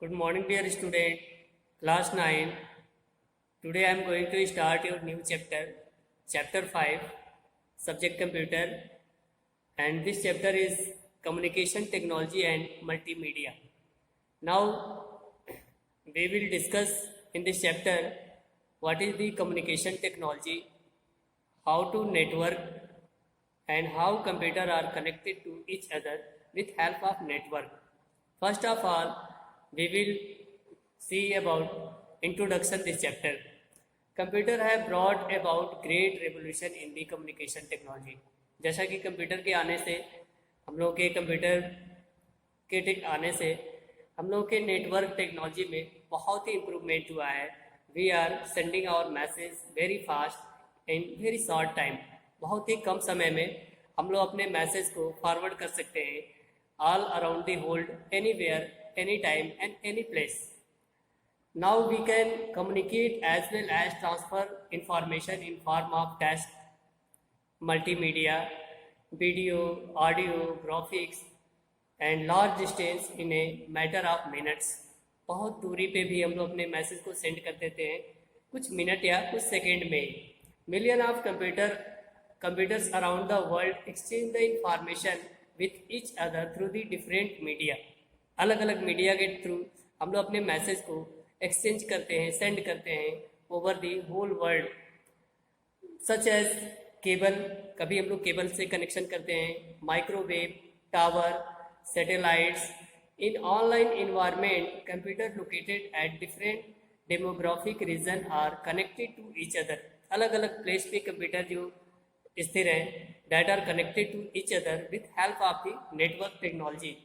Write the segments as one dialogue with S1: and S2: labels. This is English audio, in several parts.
S1: Good morning, dear student. Class 9. Today I am going to start your new chapter, Chapter 5, Subject Computer. And this chapter is Communication Technology and Multimedia. Now, we will discuss in this chapter what is the communication technology, how to network, and how computers are connected to each other with help of network. First of all, we will see about introduction this chapter. Computer have brought about great revolution in the communication technology. जैसा कि computer के आने से हम लोग के computer के आने से हम लोग के नेटवर्क टेक्नोलॉजी में बहुत ही इम्प्रूवमेंट हुआ है. We are sending our message very fast in very short time. बहुत ही कम समय में हम लोग अपने मैसेज को फॉरवर्ड कर सकते हैं all around the world, anywhere, any time and any place. Now we can communicate as well as transfer information in form of text, multimedia, video, audio, graphics and large distance in a matter of minutes. बहुत दूरी पे भी हम लोग अपने message को send कर देते हैं कुछ मिनट या कुछ सेकेंड में. Million of computers around the world exchange the information with each other through the different media. अलग अलग मीडिया के थ्रू हम लोग अपने मैसेज को एक्सचेंज करते हैं, सेंड करते हैं over the whole world. Such as cable, कभी हम लोग केबल से कनेक्शन करते हैं, microwave, tower, satellites. In online environment computer located at different demographic region are connected to each other. अलग अलग प्लेस पे कंप्यूटर जो स्थिर हैं that are connected to each other with help of the network technology.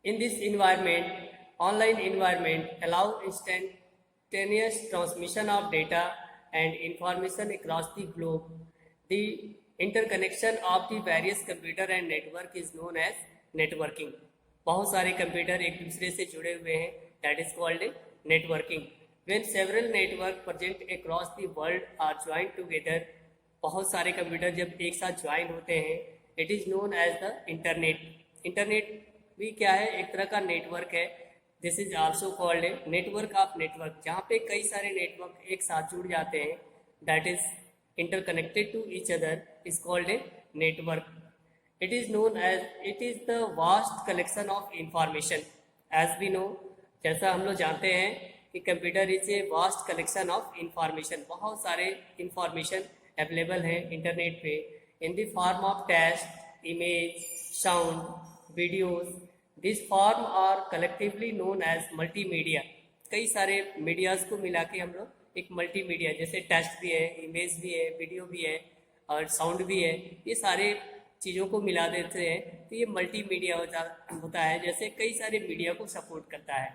S1: In this environment, online environment allow instantaneous transmission of data and information across the globe. The interconnection of the various computer and network is known as networking. बहुत सारे computer एक दूसरे से जुड़े हुए हैं, that is called networking. When several network present across the world are joined together, बहुत सारे कंप्यूटर जब एक साथ ज्वाइन होते हैं, it is known as the internet. Internet भी क्या है, एक तरह का नेटवर्क है. This is also called a network of network, जहाँ पे कई सारे नेटवर्क एक साथ जुड़ जाते हैं, that is interconnected to each other, is called a network. It is known as, it is the vast collection of information. As we know, जैसा हम लोग जानते हैं कि computer is a vast collection of information. बहुत सारे information available हैं internet पे in the form of text, image, sound, videos. This form are collectively known as multimedia. कई सारे मीडियाज को मिला के हम लोग एक मल्टीमीडिया, जैसे टेक्स्ट भी है, इमेज भी है, वीडियो भी है और साउंड भी है, ये सारे चीज़ों को मिला देते हैं तो ये मल्टीमीडिया होता है. जैसे कई सारे मीडिया को सपोर्ट करता है.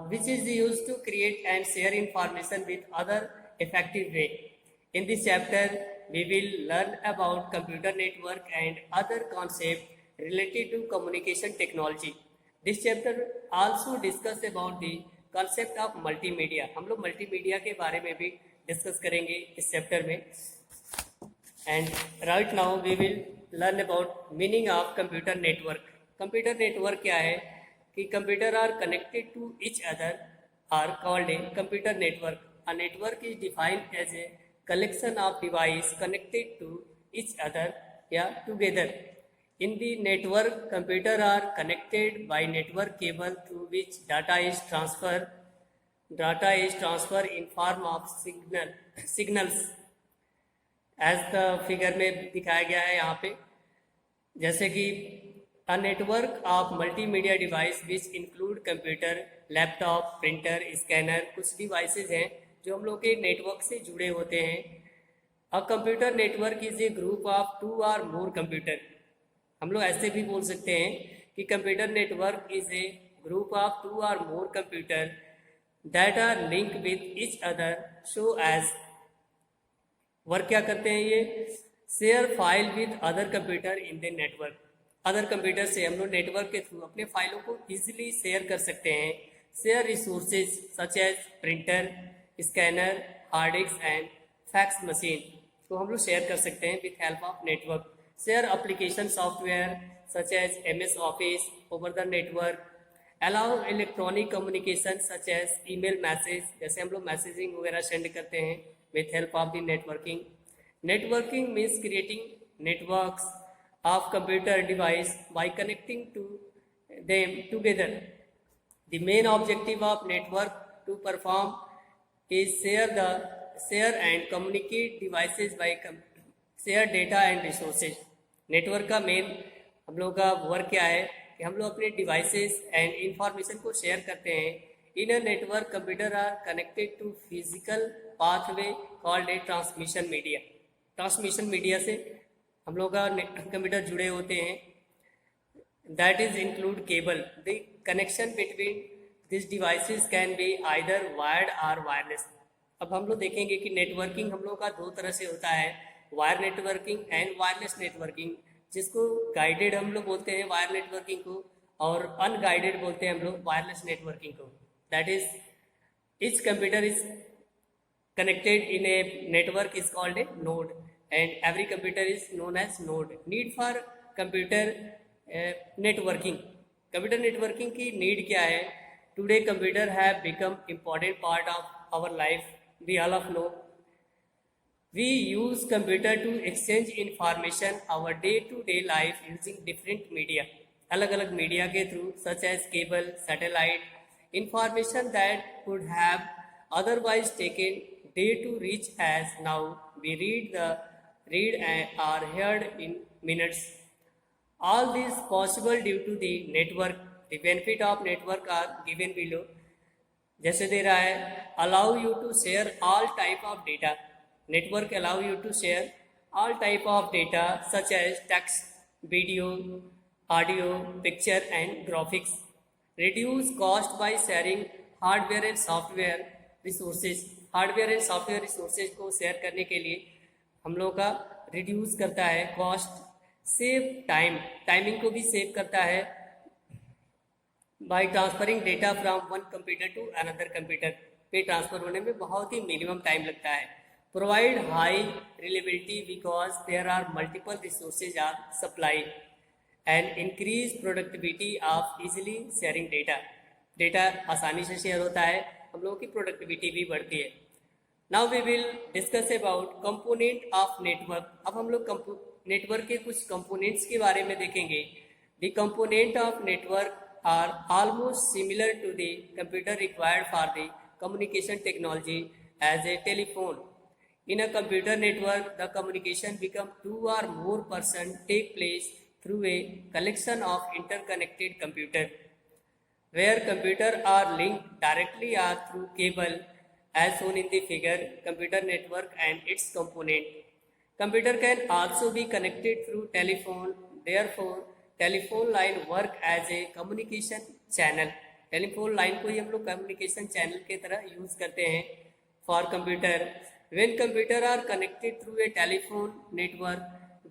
S1: Which is use to create and share information with other effective way. In this chapter, we will learn about computer network and other concepts related to communication technology. This chapter also discuss about the concept of multimedia. हम लोग multimedia के बारे में भी discuss करेंगे इस chapter में. And right now we will learn about meaning of computer network. Computer network क्या है कि computer are connected to each other are called a computer network. A network is defined as a collection of devices connected to each other together. In the network, computers are connected by network cable through which data is transferred. Data is transferred in form of signals. As the figure में दिखाया गया है यहाँ पे, जैसे कि a network of multimedia device which include computer, laptop, printer, scanner, कुछ devices हैं जो हम लोग के नेटवर्क से जुड़े होते हैं. A computer network is a group of two or more computer. हम लोग ऐसे भी बोल सकते हैं कि computer network is a group of two or more computer that are link with each other so as. Work क्या करते हैं ये, share file with other computer in the network. Other computer से हम लोग नेटवर्क के थ्रू अपने फाइलों को इजीली शेयर कर सकते हैं. Share resources such as printer, scanner, hard disk and fax machine को हम लोग शेयर कर सकते हैं with help of network. Share application software such as MS Office over the network, allow electronic communication such as email message, जैसे हम लोग messaging वगैरह सेंड करते हैं with help of the networking. Networking means creating networks of computer device by connecting to them together. The main objective of network to perform is share and communicate devices by share data and resources. Network का main हम लोग का work क्या है कि हम लोग अपने डिवाइसेस एंड इंफॉर्मेशन को शेयर करते हैं. In a network computer are connected to physical pathway called a transmission media. Transmission media से हम लोग का कंप्यूटर जुड़े होते हैं. That is include cable. The connection between this devices can be either wired or wireless. अब हम लोग देखेंगे कि नेटवर्किंग हम लोग का दो तरह से होता है, wire networking and wireless networking, जिसको गाइडेड हम लोग बोलते हैं वायर नेटवर्किंग को, और अनगाइडेड बोलते हैं हम लोग वायरलेस नेटवर्किंग को. That is each computer is connected in a network is called a node, and every computer is known as node. Need for computer networking. Computer networking की need क्या है? Today computer have become important part of our life. We all of know. We use computer to exchange information our day-to-day life using different media. अलग अलग media के through such as cable, satellite. Information that could have otherwise taken day to reach as now we read or heard in minutes. All this possible due to the network. The benefit of network are given below. जैसे दे रहा है, allow you to share all type of data. Network allow you to share all type of data such as text, video, audio, picture and graphics. Reduce cost by sharing hardware and software resources. Hardware and software resources को share करने के लिए हम लोग का reduce करता है cost. Save time. Timing को भी सेव करता है by transferring data from one computer to another computer. पे ट्रांसफर होने में बहुत ही मिनिमम टाइम लगता है. Provide high reliability because there are multiple resources are supplied and increase productivity of easily sharing data. Data आसानी से शेयर होता है, हम लोगों की प्रोडक्टिविटी भी बढ़ती है. Now we will discuss about component of network. अब हम लोग नेटवर्क के कुछ कंपोनेंट्स के बारे में देखेंगे. The component of network are almost similar to the computer required for the communication technology as a telephone. In a computer network, the communication become two or more person take place through a collection of interconnected computer, where computer are linked directly or through cable, as shown in the figure. Computer network and its component. Computer can also be connected through telephone. Therefore, telephone line work as a communication channel. Telephone line को ही हम लोग communication channel के तरह use करते हैं for computer. When computer are connected through a telephone network,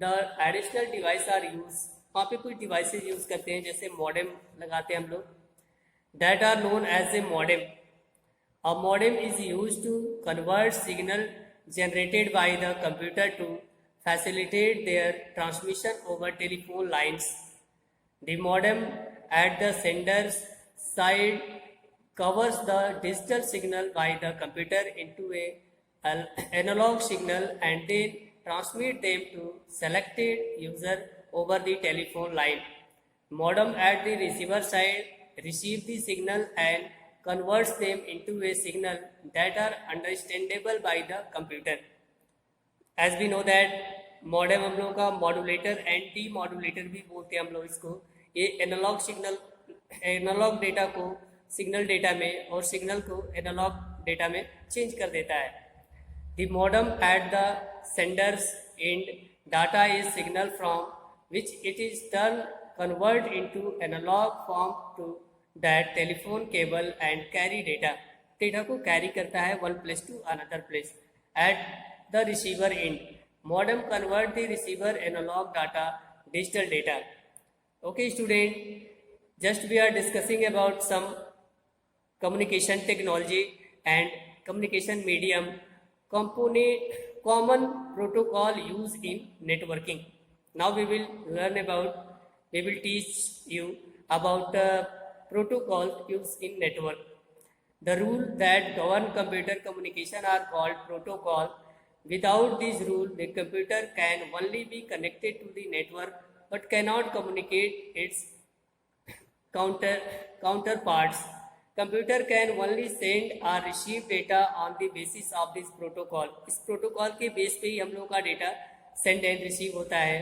S1: the additional device are used. वहाँ पे कुछ devices use करते हैं, जैसे modem लगाते हैं हम लोग. That are known as a modem. A modem is used to convert signal generated by the computer to facilitate their transmission over telephone lines. The modem at the sender's side covers the digital signal by the computer into a analog signal and then transmit them to selected user over the telephone line. Modem at the receiver side receive the signal and converts them into a signal that are understandable by the computer. As we know that modem हम लोग का modulator and demodulator भी बोलते हैं हम लोग इसको. ये एनालॉग सिग्नल, एनालॉग डेटा को सिग्नल डेटा में और सिग्नल को एनालॉग डेटा में चेंज कर देता है. The modem at the sender's end data is signal from which it is turned convert into analog form to that telephone cable and carry data. Data को carry करता है one place to another place. At the receiver end, modem convert the receiver analog data digital data. Okay student, just we are discussing about some communication technology and communication medium. Component common protocol used in networking. Now we will learn about we will teach you about protocols used in network. The rules that govern computer communication are called protocol. Without this rule, the computer can only be connected to the network but cannot communicate its counterparts. Computer can only send or receive data on the basis of this protocol. इस protocol के base पे ही हम लोग का data send and receive होता है.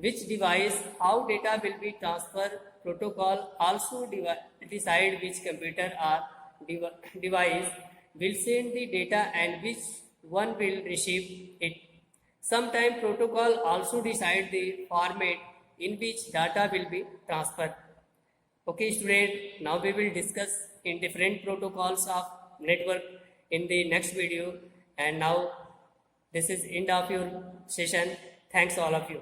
S1: Which device, how data will be transferred, protocol also decide which computer or device will send the data and which one will receive it. Sometimes protocol also decide the format in which data will be transferred. Okay student, now we will discuss in different protocols of network in the next video, and now this is end of your session. Thanks all of you.